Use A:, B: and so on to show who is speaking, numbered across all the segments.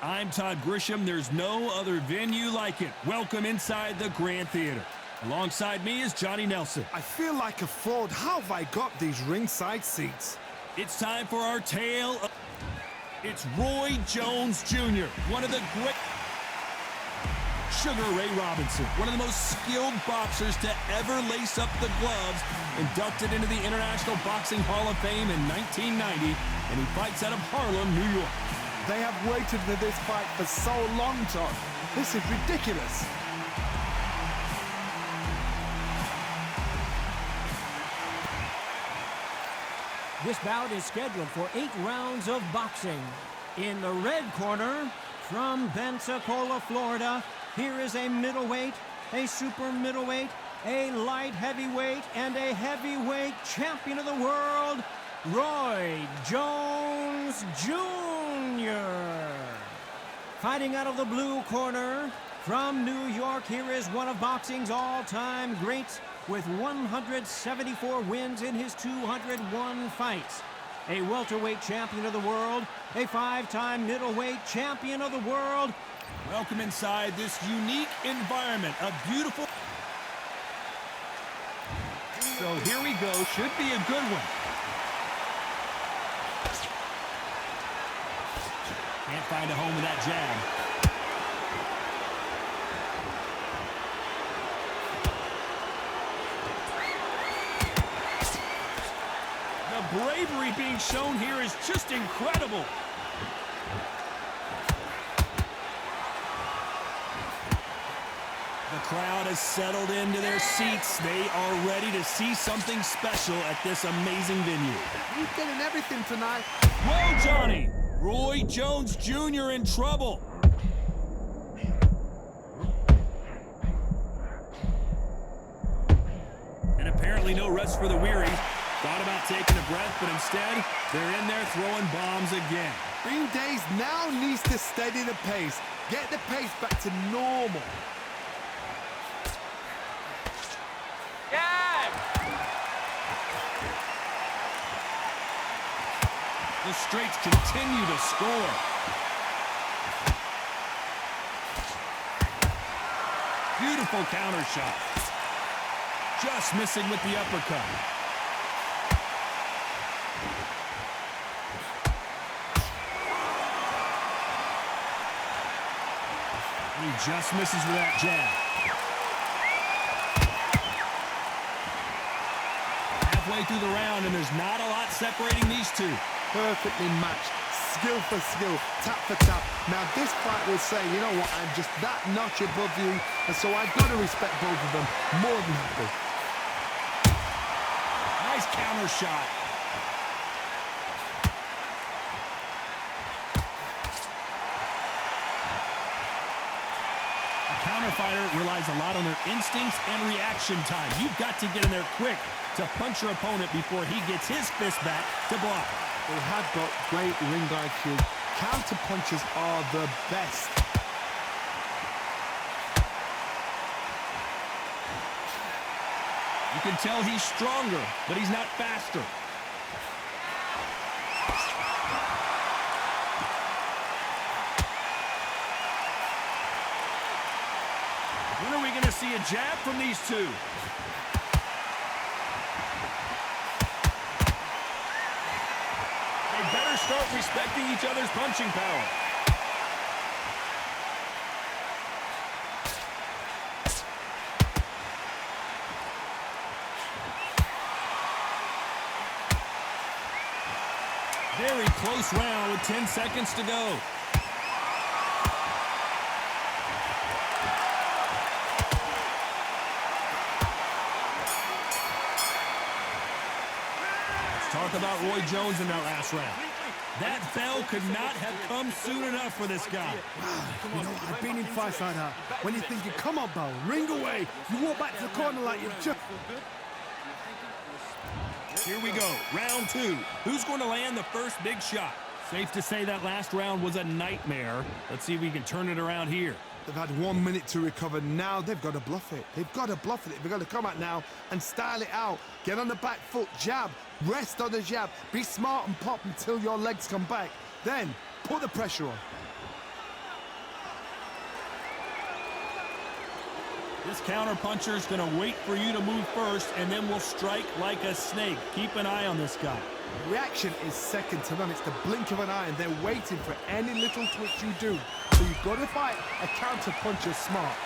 A: I'm Todd Grisham. There's no other venue like it. Welcome inside the Grand Theater. Alongside me is Johnny Nelson.
B: I feel like a fraud. How have I got these ringside seats?
A: It's time for our tale of... It's Roy Jones Jr., one of the great... Sugar Ray Robinson, one of the most skilled boxers to ever lace up the gloves, inducted into the International Boxing Hall of Fame in 1990, and he fights out of Harlem, New York.
B: They have waited for this fight for so long, Todd. This is ridiculous.
C: This bout is scheduled for 8 rounds of boxing. In the red corner, from Pensacola, Florida, here is a middleweight, a super middleweight, a light heavyweight, and a heavyweight champion of the world, Roy Jones Jr. Fighting out of the blue corner, from New York, here is one of boxing's all-time greats with 174 wins in his 201 fights. A welterweight champion of the world, a 5-time middleweight champion of the world.
A: Welcome inside this unique environment, a beautiful... So here we go, should be a good one. Can't find a home with that jab. The bravery being shown here is just incredible. The crowd has settled into their seats. They are ready to see something special at this amazing venue.
B: He's getting everything tonight.
A: Whoa, Johnny! Roy Jones Jr. in trouble. And apparently no rest for the weary. Thought about taking a breath, but instead, they're in there throwing bombs again.
B: Green Days now needs to steady the pace. Get the pace back to normal.
A: The straights continue to score. Beautiful counter shot. Just missing with the uppercut. He just misses with that jab. Halfway through the round, and there's not a lot separating these two.
B: Perfectly matched, skill for skill, tap for tap. Now this fight will say, you know what, I'm just that notch above you, and so I've got to respect both of them more than happy.
A: Nice counter shot. A counter fighter relies a lot on their instincts and reaction time. You've got to get in there quick to punch your opponent before he gets his fist back to block.
B: They have got great ring IQ. Counter punches are the best.
A: You can tell he's stronger, but he's not faster. When are we going to see a jab from these two? Better start respecting each other's punching power. Very close round with 10 seconds to go. Talk about Roy Jones in that last round. That bell could not have come soon enough for this guy.
B: You know, I've been in fights like that. When you're thinking, come on, Bell, ring away. You walk back to the corner like you've just...
A: Here we go, round 2. Who's going to land the first big shot? Safe to say that last round was a nightmare. Let's see if we can turn it around here.
B: They've had 1 minute to recover. Now they've got to bluff it. They've got to bluff it. They've got to come out now and style it out. Get on the back foot, jab, rest on the jab. Be smart and pop until your legs come back. Then put the pressure on.
A: This counterpuncher is going to wait for you to move first, and then will strike like a snake. Keep an eye on this guy.
B: Reaction is second to none. It's the blink of an eye, and they're waiting for any little twitch you do. So you've got to fight a counterpuncher smart.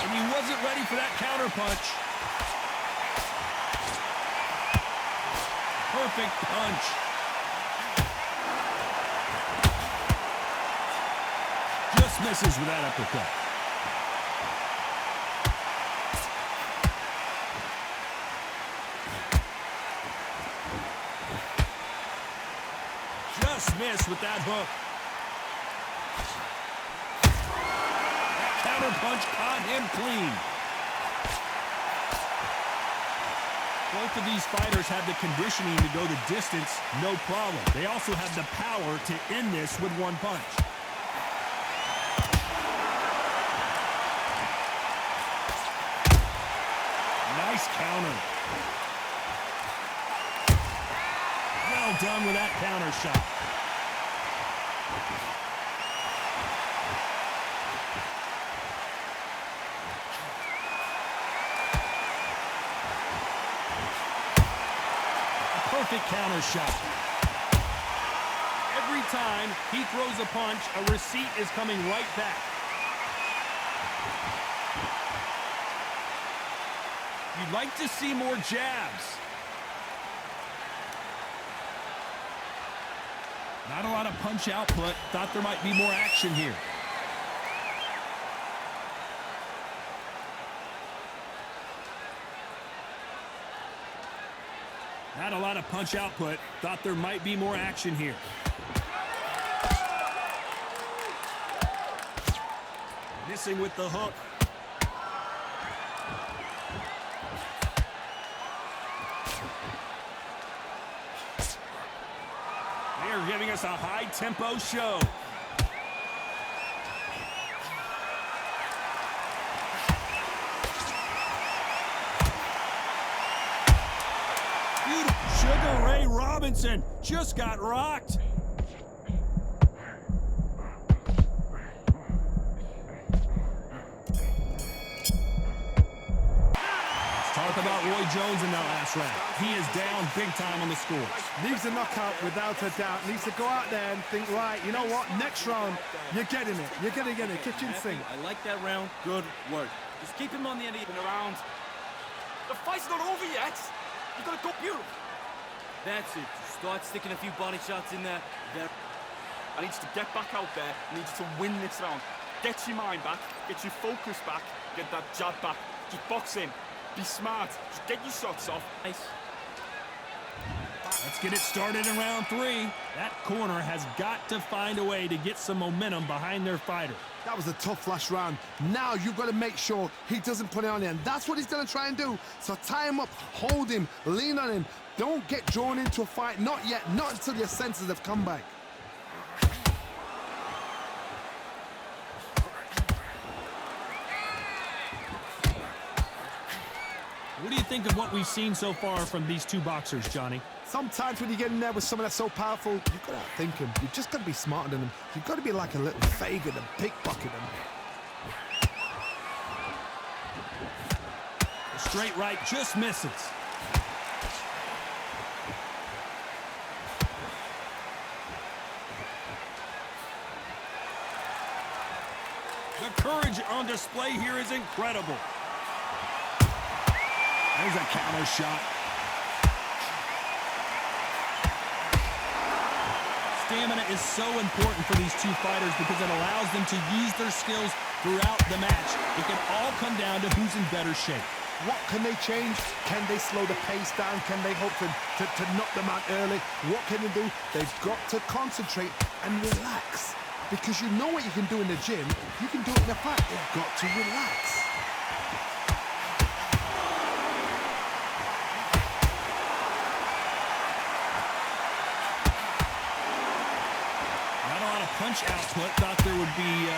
A: And he wasn't ready for that counterpunch. Perfect punch. Just misses with that uppercut. Just missed with that hook. That counterpunch caught him clean. Both of these fighters have the conditioning to go the distance, no problem. They also have the power to end this with one punch. Nice counter. Well done with that counter shot. Perfect counter shot. Every time he throws a punch, a receipt is coming right back. You'd like to see more jabs. Not a lot of punch output. Thought there might be more action here. Not a lot of punch output. Thought there might be more action here. Missing with the hook. They are giving us a high-tempo show. Sugar Ray Robinson just got rocked. Let's talk about Roy Jones in that last round. He is down big time on the scores.
B: Needs a knockout without a doubt. Needs to go out there and think, right, you know what, next round, you're getting it. You're going to get it. Kitchen sink.
D: I like that round. Good work. Just keep him on the end of the round. The fight's not over yet. You got to go beautiful. That's it. Just start sticking a few body shots in there.
E: I need you to get back out there. I need you to win this round. Get your mind back. Get your focus back. Get that jab back. Just box in. Be smart. Just get your shots off.
D: Nice.
A: Let's get it started in round 3. That corner has got to find a way to get some momentum behind their fighter.
B: That was a tough last round. Now you've got to make sure he doesn't put it on you, and that's what he's going to try and do. So tie him up, hold him, lean on him. Don't get drawn into a fight. Not yet. Not until your senses have come back.
A: What do you think of what we've seen so far from these two boxers, Johnny?
B: Sometimes when you get in there with someone that's so powerful, you've got to outthink him. You've just got to be smarter than him. You've got to be like a little Fagan and pickpocket him.
A: The straight right just misses. The courage on display here is incredible. There's a counter shot. Stamina is so important for these two fighters because it allows them to use their skills throughout the match. It can all come down to who's in better shape.
B: What can they change? Can they slow the pace down? Can they hope to knock them out early? What can they do? They've got to concentrate and relax. Because you know what you can do in the gym, you can do it in a fight. You've got to relax.
A: Punch output. Thought there would be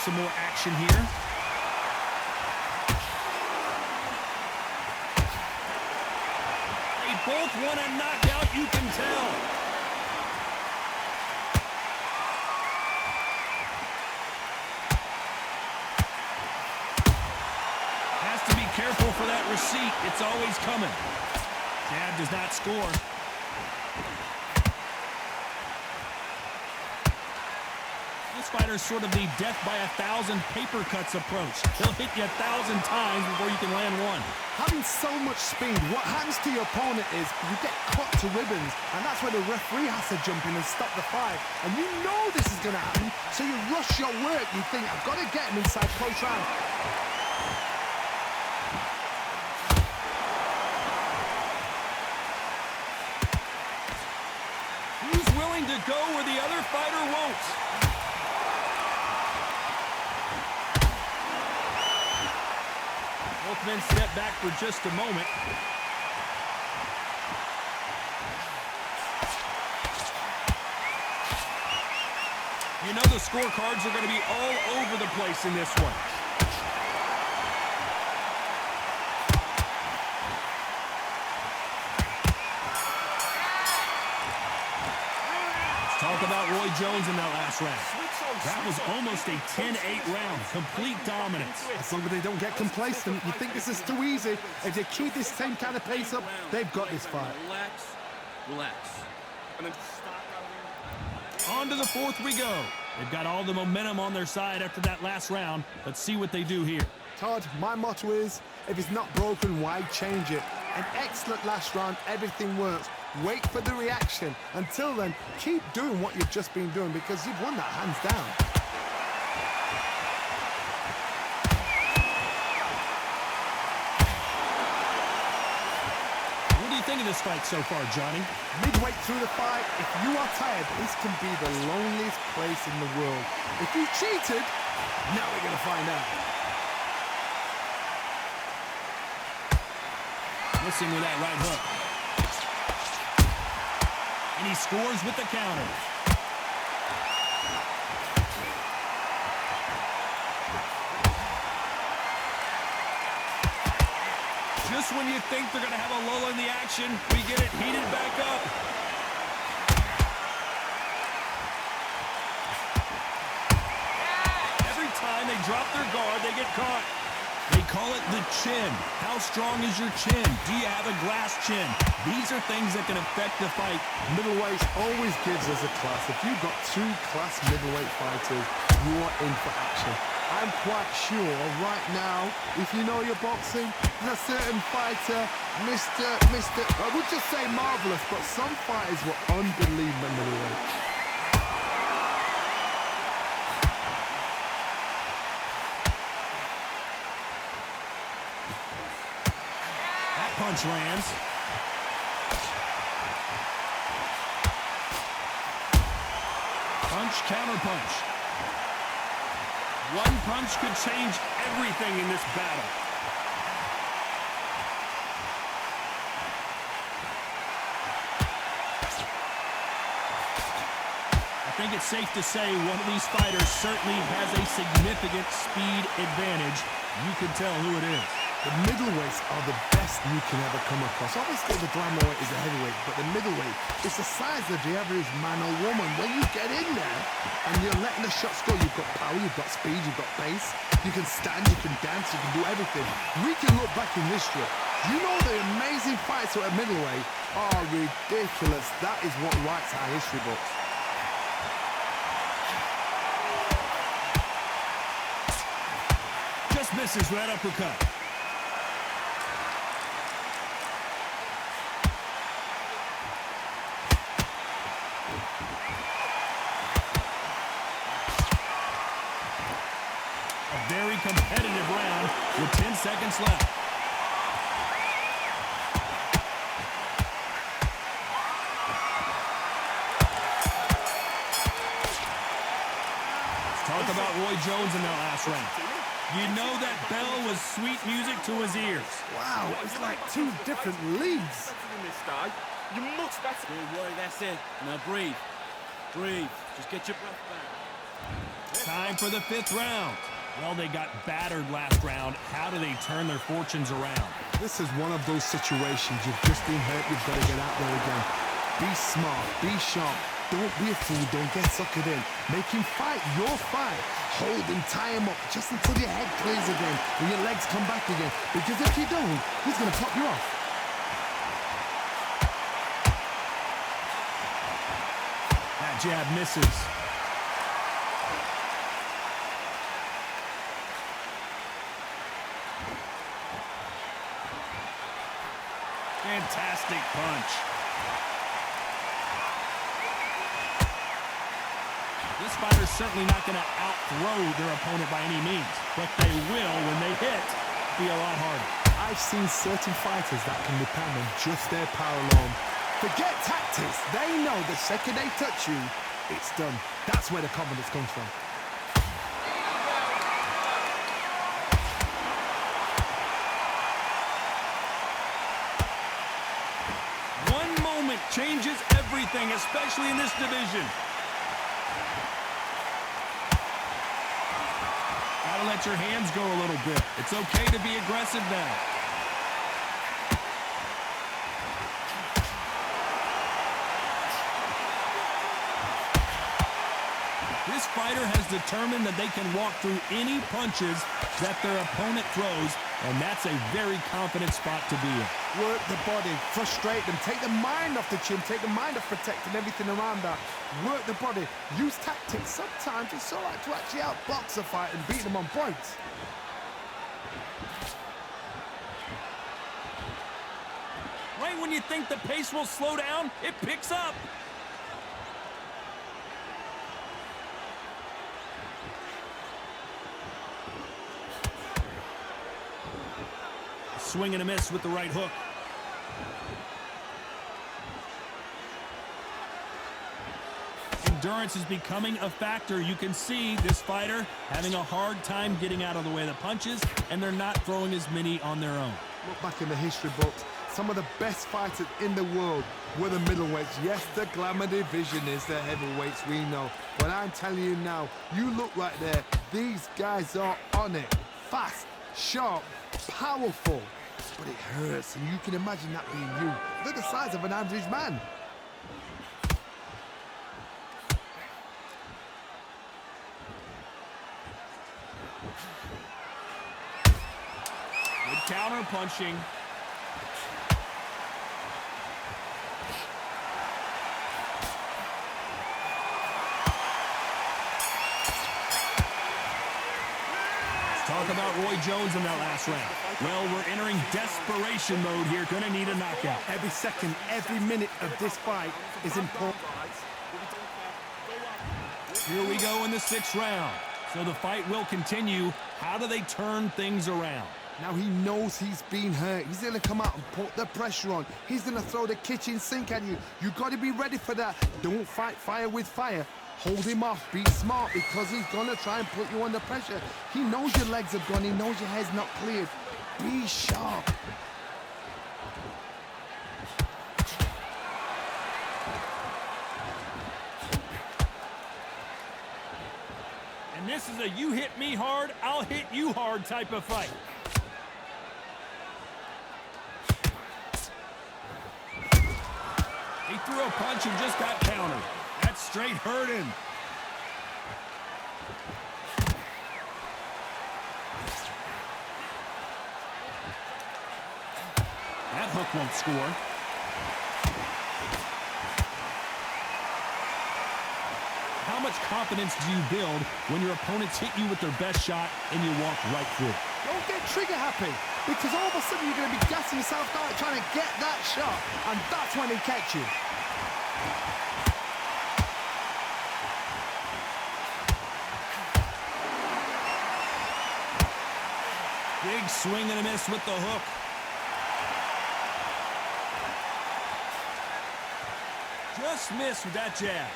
A: some more action here. They both want a knockout, you can tell. for that receipt. It's always coming. Jab does not score. This fighter's sort of the death by 1,000 paper cuts approach. He'll hit you 1,000 times before you can land one.
B: Having so much speed, what happens to your opponent is you get cut to ribbons, and that's where the referee has to jump in and stop the fight. And you know this is going to happen, so you rush your work. You think, I've got to get him inside close round.
A: Who's willing to go where the other fighter won't? Both men step back for just a moment. You know the scorecards are going to be all over the place in this one. Let's talk about Roy Jones in that last round. That was almost a 10-8 round. Complete dominance.
B: As long as they don't get complacent, you think this is too easy. If they keep this same kind of pace up, they've got this fight.
D: Relax, relax. And then start
A: On to the fourth we go. They've got all the momentum on their side after that last round. Let's see what they do here.
B: Todd, my motto is, if it's not broken, why change it? An excellent last round, everything works. Wait for the reaction. Until then, keep doing what you've just been doing because you've won that hands down.
A: What do you think of this fight so far, Johnny?
B: Midway through the fight, if you are tired, this can be the loneliest place in the world. If you cheated, now we're going to find out.
A: Missing with that right hook. And he scores with the counter. Just when you think they're going to have a lull in the action, we get it heated back up. Every time they drop their guard, they get caught. They call it the chin. How strong is your chin? Do you have a glass chin? These are things that can affect the fight.
B: Middleweight always gives us a class. If you've got two class middleweight fighters, you are in for action. I'm quite sure right now, if you know your boxing, there's a certain fighter, Mr. I would just say marvelous, but some fighters were unbelievable middleweight.
A: Punch lands. Punch, counter punch. One punch could change everything in this battle. I think it's safe to say one of these fighters certainly has a significant speed advantage. You can tell who it is.
B: The middleweights are the best you can ever come across. Obviously, the glamour weight is a heavyweight, but the middleweight is the size of the average man or woman. When you get in there and you're letting the shots go, you've got power, you've got speed, you've got pace. You can stand, you can dance, you can do everything. We can look back in history. You know the amazing fights at middleweight are ridiculous. That is what writes our history books.
A: Just misses with that uppercut. Very competitive round with 10 seconds left. Let's talk about Roy Jones in that last round. You know that bell was sweet music to his ears.
B: Wow, it's like two different leagues.
E: You're much better.
D: Don't worry, that's it. Now breathe. Breathe. Just get your breath back.
A: Time for the fifth round. Well, they got battered last round. How do they turn their fortunes around?
B: This is one of those situations. You've just been hurt. You've got to get out there again. Be smart. Be sharp. Don't be a fool, don't get suckered in. Make him fight your fight. Hold him, tie him up, just until your head clears again and your legs come back again. Because if you don't, he's going to pop you off.
A: That jab misses. Fantastic punch. This fighter's certainly not going to outthrow their opponent by any means, but they will, when they hit, be a lot harder.
B: I've seen certain fighters that can depend on just their power alone. Forget tactics. They know the second they touch you, it's done. That's where the confidence comes from.
A: One moment changes everything, especially in this division. Gotta let your hands go a little bit. It's okay to be aggressive now. This fighter has determined that they can walk through any punches that their opponent throws, and that's a very confident spot to be in.
B: Work the body, frustrate them, take the mind off the chin, take the mind off protecting everything around that. Work the body, use tactics. Sometimes it's all right to actually outbox a fight and beat them on points.
A: Right when you think the pace will slow down, it picks up. Swing and a miss with the right hook. Endurance is becoming a factor. You can see this fighter having a hard time getting out of the way of the punches, and they're not throwing as many on their own.
B: Look back in the history books. Some of the best fighters in the world were the middleweights. Yes, the glamour division is the heavyweights, we know. But I'm telling you now, you look right there. These guys are on it. Fast, sharp, powerful. But it hurts, and you can imagine that being you. They're the size of an average man.
A: Good counter punching. Talk about Roy Jones in that last round. Well, we're entering desperation mode here. Gonna need a knockout.
B: Every second, every minute of this fight is important.
A: Here we go in the 6th round. So the fight will continue. How do they turn things around?
B: Now he knows he's been hurt. He's going to come out and put the pressure on. He's going to throw the kitchen sink at you. You got to be ready for that. Don't fight fire with fire. Hold him off. Be smart, because he's going to try and put you under pressure. He knows your legs have gone. He knows your head's not cleared. Be sharp.
A: And this is a you hit me hard, I'll hit you hard type of fight. He threw a punch and just got countered. That's straight hurting. That hook won't score. How much confidence do you build when your opponents hit you with their best shot and you walk right through?
B: Don't get trigger happy, because all of a sudden you're going to be gassing yourself out trying to get that shot, and that's when he catch you.
A: Big swing and a miss with the hook. Just missed with that jab.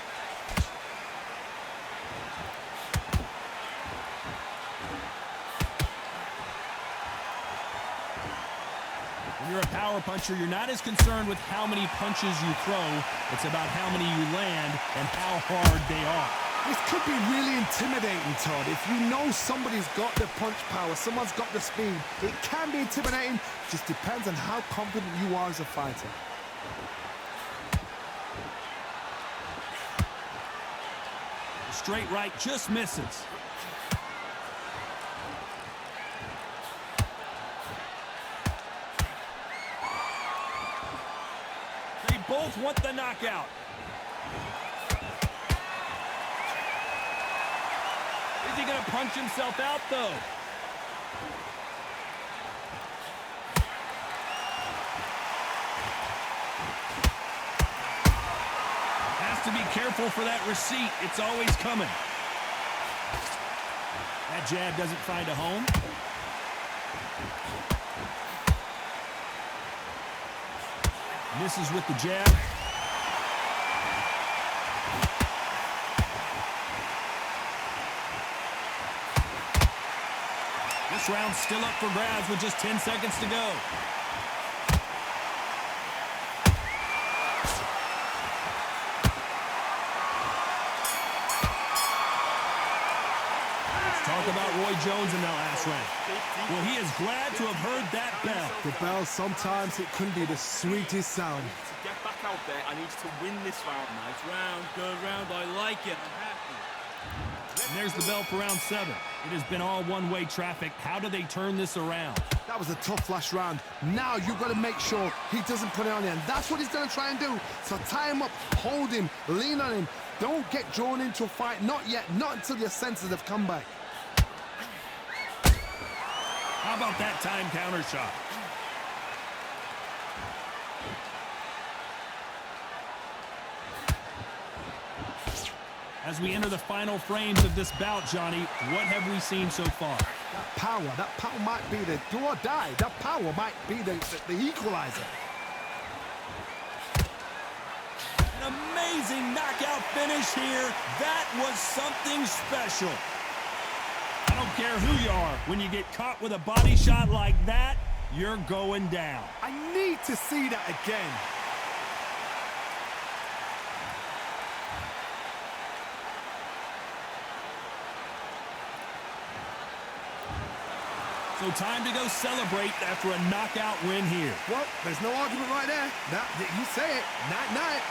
A: When you're a power puncher, you're not as concerned with how many punches you throw. It's about how many you land and how hard they are.
B: This could be really intimidating, Todd. If you know somebody's got the punch power, someone's got the speed, it can be intimidating. Just depends on how confident you are as a fighter.
A: straight right just misses. They both want the knockout. Is he going to punch himself out, though? To be careful for that receipt. It's always coming. That jab doesn't find a home. Misses with the jab. This round's still up for grabs with just 10 seconds to go. Talk about Roy Jones in that last round. Well, he is glad to have heard that bell.
B: The bell, sometimes it can be the sweetest sound.
E: To get back out there, I need to win this round.
D: Nice round, good round. I like it. I'm happy.
A: And there's the bell for round 7. It has been all one-way traffic. How do they turn this around?
B: That was a tough last round. Now you've got to make sure he doesn't put it on you, and that's what he's going to try and do. So tie him up, hold him, lean on him. Don't get drawn into a fight. Not yet. Not until your senses have come back.
A: How about that time counter shot? As we enter the final frames of this bout, Johnny, what have we seen so far?
B: That power might be the do or die. That power might be the equalizer.
A: An amazing knockout finish here. That was something special. I don't care who you are. When you get caught with a body shot like that, you're going down.
B: I need to see that again.
A: So time to go celebrate after a knockout win here.
B: Well, there's no argument right there. You say it. Night-night.